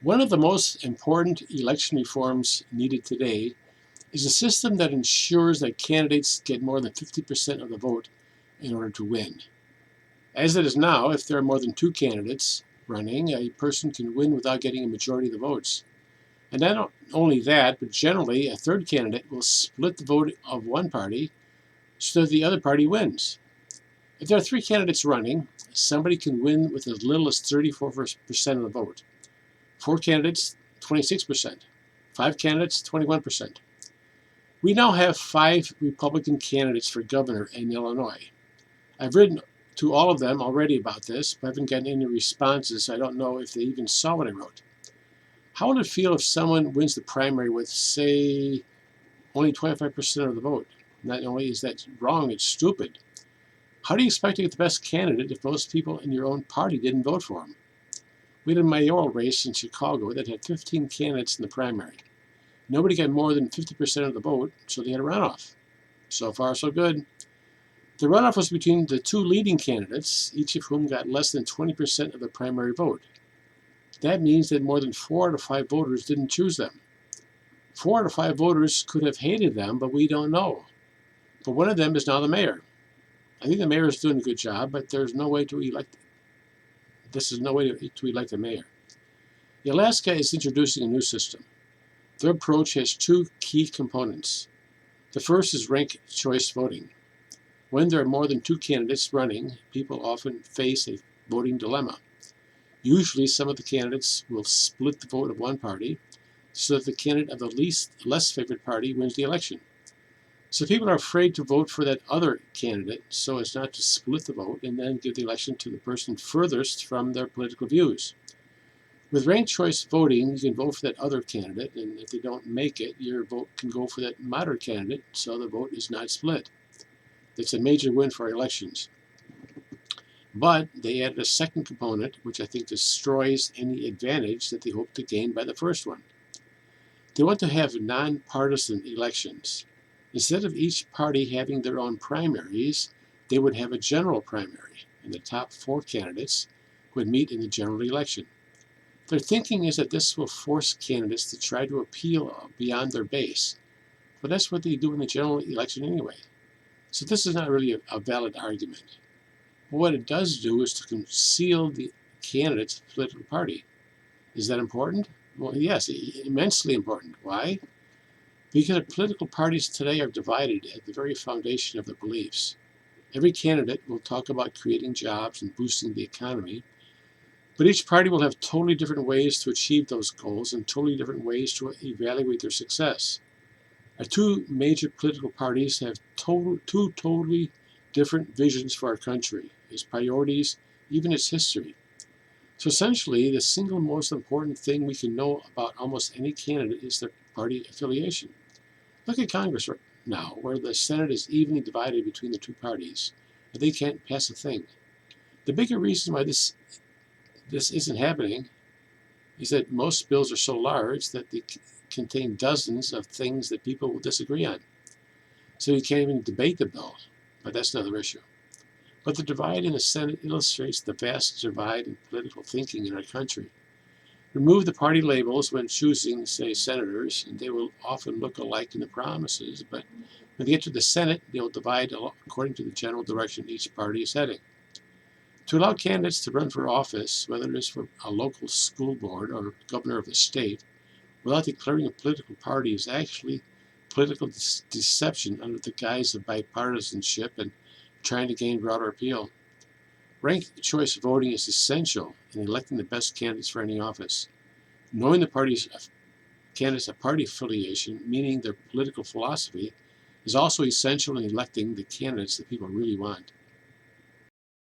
One of the most important election reforms needed today is a system that ensures that candidates get more than 50% of the vote in order to win. As it is now, if there are more than two candidates running, a person can win without getting a majority of the votes. And not only that, but generally a third candidate will split the vote of one party so that the other party wins. If there are three candidates running, somebody can win with as little as 34% of the vote. Four candidates, 26%. Five candidates, 21%. We now have 5 Republican candidates for governor in Illinois. I've written to all of them already about this, but I haven't gotten any responses, so I don't know if they even saw what I wrote. How would it feel if someone wins the primary with, say, only 25% of the vote? Not only is that wrong, it's stupid. How do you expect to get the best candidate if most people in your own party didn't vote for him? We had a mayoral race in Chicago that had 15 candidates in the primary. Nobody got more than 50% of the vote, so they had a runoff. So far, so good. The runoff was between the two leading candidates, each of whom got less than 20% of the primary vote. That means that more than 4 out of 5 voters didn't choose them. 4 out of 5 voters could have hated them, but we don't know. But one of them is now the mayor. I think the mayor is doing a good job, but there's no way to elect. This is no way to elect a mayor. Alaska is introducing a new system. Their approach has 2 key components. The first is ranked choice voting. When there are more than 2 candidates running, people often face a voting dilemma. Usually, some of the candidates will split the vote of one party so that the candidate of the less favored party wins the election. So people are afraid to vote for that other candidate so as not to split the vote and then give the election to the person furthest from their political views. With ranked choice voting, you can vote for that other candidate, and if they don't make it, your vote can go for that moderate candidate, so the vote is not split. That's a major win for our elections. But they added a second component, which I think destroys any advantage that they hope to gain by the first one. They want to have non-partisan elections. Instead of each party having their own primaries, they would have a general primary, and the top 4 candidates would meet in the general election. Their thinking is that this will force candidates to try to appeal beyond their base, but that's what they do in the general election anyway. So this is not really a valid argument. But what it does do is to conceal the candidate's political party. Is that important? Well, yes, immensely important. Why? Because political parties today are divided at the very foundation of their beliefs. Every candidate will talk about creating jobs and boosting the economy, but each party will have totally different ways to achieve those goals and totally different ways to evaluate their success. Our 2 major political parties have 2 totally different visions for our country, its priorities, even its history. So essentially, the single most important thing we can know about almost any candidate is their party affiliation. Look at Congress right now, where the Senate is evenly divided between the 2 parties, and they can't pass a thing. The bigger reason why this isn't happening is that most bills are so large that they contain dozens of things that people will disagree on. So you can't even debate the bill, but that's another issue. But the divide in the Senate illustrates the vast divide in political thinking in our country. Remove the party labels when choosing, say, senators, and they will often look alike in the promises, but when they get to the Senate, they will divide according to the general direction each party is heading. To allow candidates to run for office, whether it is for a local school board or governor of a state, without declaring a political party is actually political deception under the guise of bipartisanship and trying to gain broader appeal. Ranked choice voting is essential in electing the best candidates for any office. Knowing the candidates' party affiliation, meaning their political philosophy, is also essential in electing the candidates that people really want.